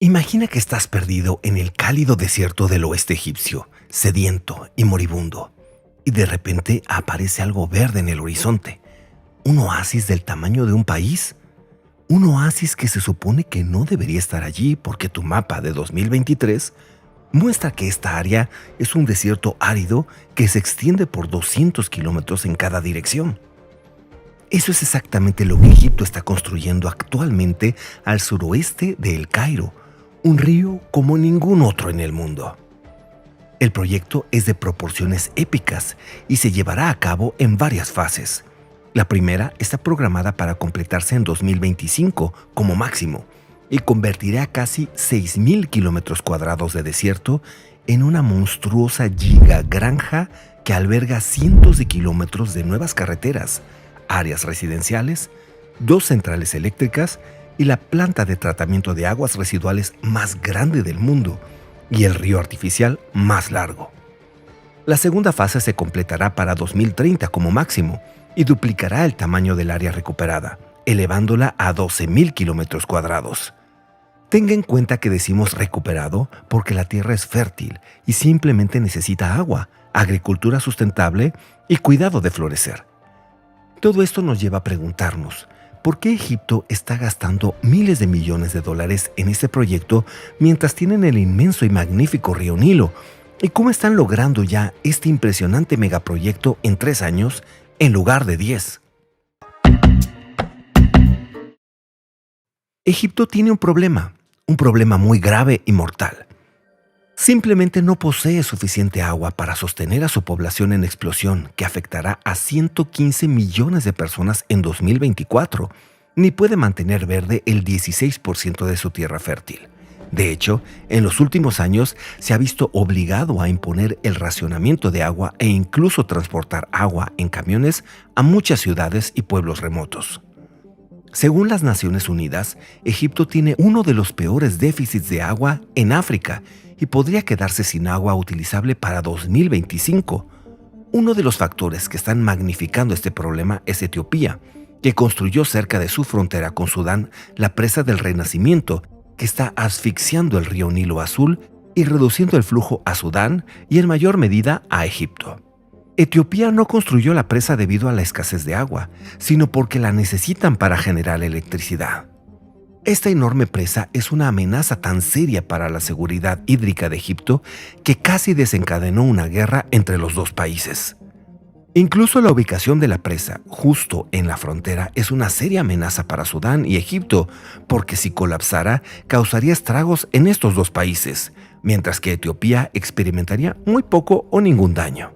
Imagina que estás perdido en el cálido desierto del oeste egipcio, sediento y moribundo, y de repente aparece algo verde en el horizonte, un oasis del tamaño de un país, un oasis que se supone que no debería estar allí porque tu mapa de 2023 muestra que esta área es un desierto árido que se extiende por 200 kilómetros en cada dirección. Eso es exactamente lo que Egipto está construyendo actualmente al suroeste de El Cairo, un río como ningún otro en el mundo. El proyecto es de proporciones épicas y se llevará a cabo en varias fases. La primera está programada para completarse en 2025 como máximo y convertirá casi 6.000 kilómetros cuadrados de desierto en una monstruosa gigagranja que alberga cientos de kilómetros de nuevas carreteras, áreas residenciales, 2 centrales eléctricas y la planta de tratamiento de aguas residuales más grande del mundo y el río artificial más largo. La segunda fase se completará para 2030 como máximo y duplicará el tamaño del área recuperada, elevándola a 12.000 kilómetros cuadrados. Tenga en cuenta que decimos recuperado porque la tierra es fértil y simplemente necesita agua, agricultura sustentable y cuidado de florecer. Todo esto nos lleva a preguntarnos, ¿por qué Egipto está gastando miles de millones de dólares en este proyecto mientras tienen el inmenso y magnífico río Nilo? ¿Y cómo están logrando ya este impresionante megaproyecto en 3 años en lugar de 10? Egipto tiene un problema muy grave y mortal. Simplemente no posee suficiente agua para sostener a su población en explosión que afectará a 115 millones de personas en 2024, ni puede mantener verde el 16% de su tierra fértil. De hecho, en los últimos años se ha visto obligado a imponer el racionamiento de agua e incluso transportar agua en camiones a muchas ciudades y pueblos remotos. Según las Naciones Unidas, Egipto tiene uno de los peores déficits de agua en África y podría quedarse sin agua utilizable para 2025. Uno de los factores que están magnificando este problema es Etiopía, que construyó cerca de su frontera con Sudán la presa del Renacimiento, que está asfixiando el río Nilo Azul y reduciendo el flujo a Sudán y en mayor medida a Egipto. Etiopía no construyó la presa debido a la escasez de agua, sino porque la necesitan para generar electricidad. Esta enorme presa es una amenaza tan seria para la seguridad hídrica de Egipto que casi desencadenó una guerra entre los dos países. Incluso la ubicación de la presa, justo en la frontera, es una seria amenaza para Sudán y Egipto, porque si colapsara, causaría estragos en estos dos países, mientras que Etiopía experimentaría muy poco o ningún daño.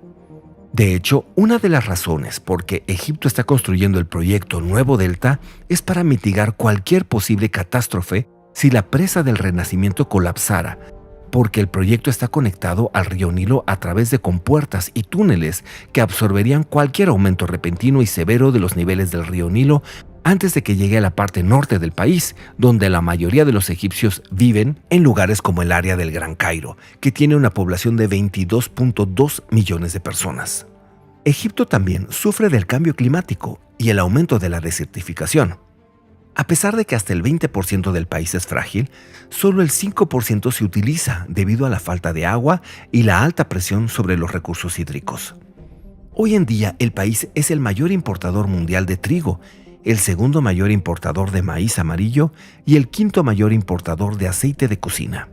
De hecho, una de las razones por que Egipto está construyendo el proyecto Nuevo Delta es para mitigar cualquier posible catástrofe si la presa del Renacimiento colapsara, porque el proyecto está conectado al río Nilo a través de compuertas y túneles que absorberían cualquier aumento repentino y severo de los niveles del río Nilo antes de que llegue a la parte norte del país, donde la mayoría de los egipcios viven en lugares como el área del Gran Cairo, que tiene una población de 22.2 millones de personas. Egipto también sufre del cambio climático y el aumento de la desertificación. A pesar de que hasta el 20% del país es frágil, solo el 5% se utiliza debido a la falta de agua y la alta presión sobre los recursos hídricos. Hoy en día el país es el mayor importador mundial de trigo, el segundo mayor importador de maíz amarillo y el quinto mayor importador de aceite de cocina.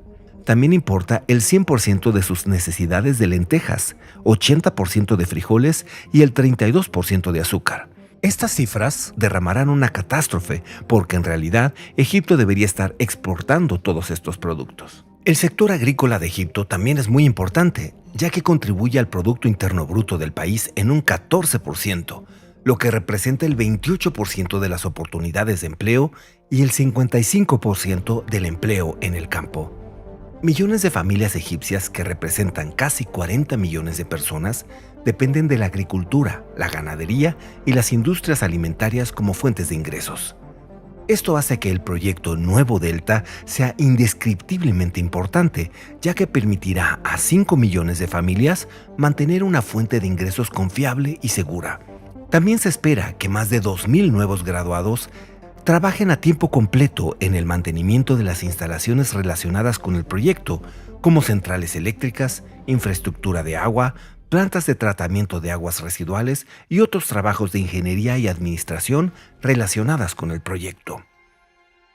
También importa el 100% de sus necesidades de lentejas, 80% de frijoles y el 32% de azúcar. Estas cifras derramarán una catástrofe porque en realidad Egipto debería estar exportando todos estos productos. El sector agrícola de Egipto también es muy importante, ya que contribuye al Producto Interno Bruto del país en un 14%, lo que representa el 28% de las oportunidades de empleo y el 55% del empleo en el campo. Millones de familias egipcias que representan casi 40 millones de personas dependen de la agricultura, la ganadería y las industrias alimentarias como fuentes de ingresos. Esto hace que el proyecto Nuevo Delta sea indescriptiblemente importante, ya que permitirá a 5 millones de familias mantener una fuente de ingresos confiable y segura. También se espera que más de 2.000 nuevos graduados trabajen a tiempo completo en el mantenimiento de las instalaciones relacionadas con el proyecto, como centrales eléctricas, infraestructura de agua, plantas de tratamiento de aguas residuales y otros trabajos de ingeniería y administración relacionadas con el proyecto.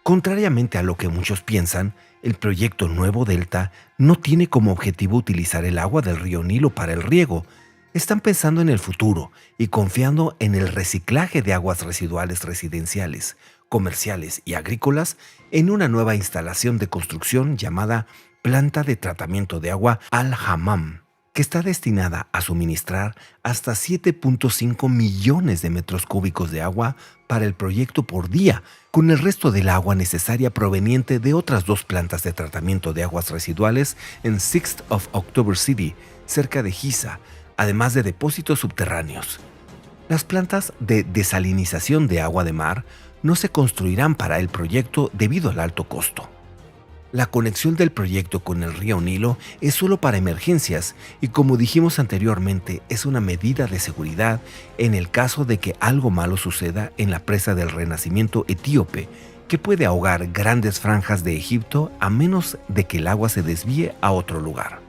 Contrariamente a lo que muchos piensan, el proyecto Nuevo Delta no tiene como objetivo utilizar el agua del río Nilo para el riego. Están pensando en el futuro y confiando en el reciclaje de aguas residuales residenciales, comerciales y agrícolas en una nueva instalación de construcción llamada Planta de Tratamiento de Agua Al-Hammam, que está destinada a suministrar hasta 7.5 millones de metros cúbicos de agua para el proyecto por día, con el resto del agua necesaria proveniente de otras 2 plantas de tratamiento de aguas residuales en 6th of October City, cerca de Giza, además de depósitos subterráneos. Las plantas de desalinización de agua de mar no se construirán para el proyecto debido al alto costo. La conexión del proyecto con el río Nilo es solo para emergencias y, como dijimos anteriormente, es una medida de seguridad en el caso de que algo malo suceda en la presa del Renacimiento etíope, que puede ahogar grandes franjas de Egipto a menos de que el agua se desvíe a otro lugar.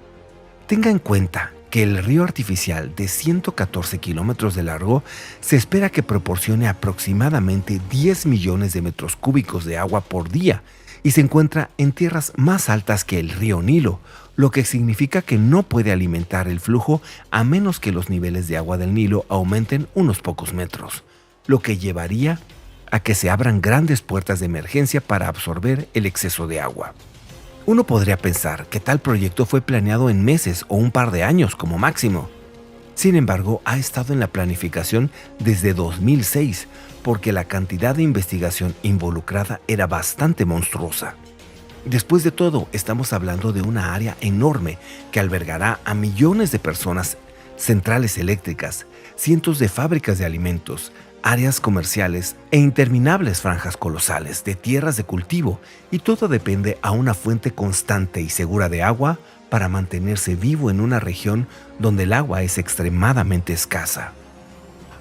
Tenga en cuenta que el río artificial de 114 kilómetros de largo se espera que proporcione aproximadamente 10 millones de metros cúbicos de agua por día y se encuentra en tierras más altas que el río Nilo, lo que significa que no puede alimentar el flujo a menos que los niveles de agua del Nilo aumenten unos pocos metros, lo que llevaría a que se abran grandes puertas de emergencia para absorber el exceso de agua. Uno podría pensar que tal proyecto fue planeado en meses o un par de años como máximo. Sin embargo, ha estado en la planificación desde 2006 porque la cantidad de investigación involucrada era bastante monstruosa. Después de todo, estamos hablando de una área enorme que albergará a millones de personas, centrales eléctricas, cientos de fábricas de alimentos, áreas comerciales e interminables franjas colosales de tierras de cultivo, y todo depende a una fuente constante y segura de agua para mantenerse vivo en una región donde el agua es extremadamente escasa.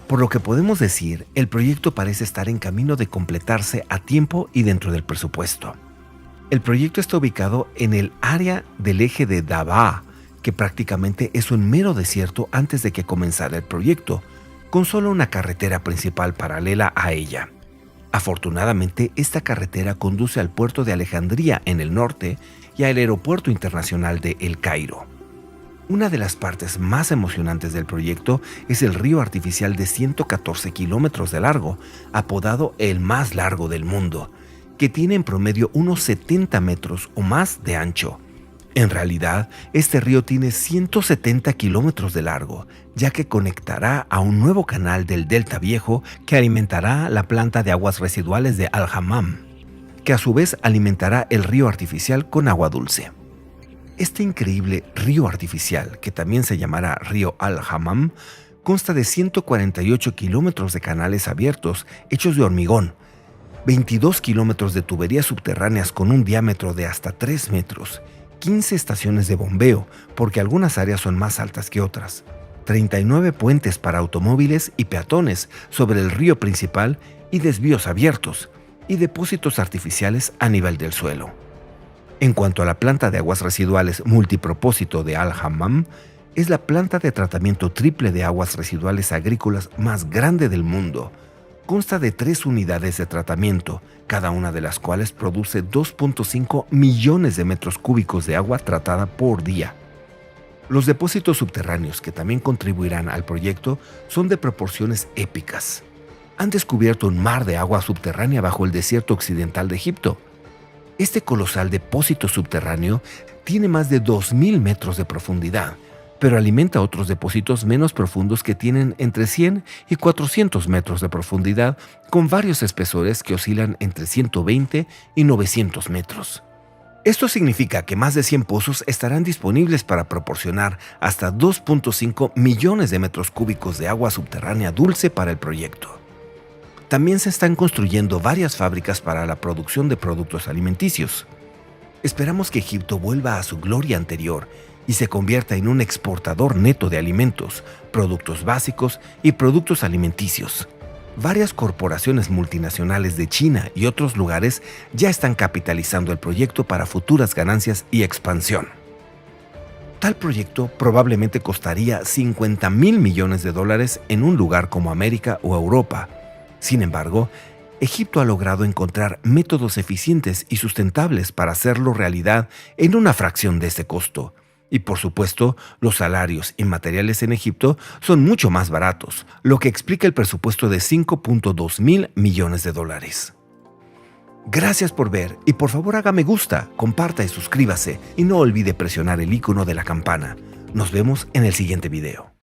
Por lo que podemos decir, el proyecto parece estar en camino de completarse a tiempo y dentro del presupuesto. El proyecto está ubicado en el área del eje de Dabaa, que prácticamente es un mero desierto antes de que comenzara el proyecto, con solo una carretera principal paralela a ella. Afortunadamente, esta carretera conduce al puerto de Alejandría en el norte y al aeropuerto internacional de El Cairo. Una de las partes más emocionantes del proyecto es el río artificial de 114 kilómetros de largo, apodado el más largo del mundo, que tiene en promedio unos 70 metros o más de ancho. En realidad, este río tiene 170 kilómetros de largo, ya que conectará a un nuevo canal del Delta Viejo que alimentará la planta de aguas residuales de Al-Hammam, que a su vez alimentará el río artificial con agua dulce. Este increíble río artificial, que también se llamará río Al-Hammam, consta de 148 kilómetros de canales abiertos hechos de hormigón, 22 kilómetros de tuberías subterráneas con un diámetro de hasta 3 metros, 15 estaciones de bombeo, porque algunas áreas son más altas que otras, 39 puentes para automóviles y peatones sobre el río principal y desvíos abiertos, y depósitos artificiales a nivel del suelo. En cuanto a la planta de aguas residuales multipropósito de Al-Hammam, es la planta de tratamiento triple de aguas residuales agrícolas más grande del mundo. Consta de 3 unidades de tratamiento, cada una de las cuales produce 2.5 millones de metros cúbicos de agua tratada por día. Los depósitos subterráneos que también contribuirán al proyecto son de proporciones épicas. Han descubierto un mar de agua subterránea bajo el desierto occidental de Egipto. Este colosal depósito subterráneo tiene más de 2.000 metros de profundidad, pero alimenta otros depósitos menos profundos que tienen entre 100 y 400 metros de profundidad, con varios espesores que oscilan entre 120 y 900 metros. Esto significa que más de 100 pozos estarán disponibles para proporcionar hasta 2.5 millones de metros cúbicos de agua subterránea dulce para el proyecto. También se están construyendo varias fábricas para la producción de productos alimenticios. Esperamos que Egipto vuelva a su gloria anterior y se convierta en un exportador neto de alimentos, productos básicos y productos alimenticios. Varias corporaciones multinacionales de China y otros lugares ya están capitalizando el proyecto para futuras ganancias y expansión. Tal proyecto probablemente costaría $50,000 millones en un lugar como América o Europa. Sin embargo, Egipto ha logrado encontrar métodos eficientes y sustentables para hacerlo realidad en una fracción de ese costo. Y por supuesto, los salarios y materiales en Egipto son mucho más baratos, lo que explica el presupuesto de $5.2 mil millones. Gracias por ver y por favor haga me gusta, comparta y suscríbase y no olvide presionar el icono de la campana. Nos vemos en el siguiente video.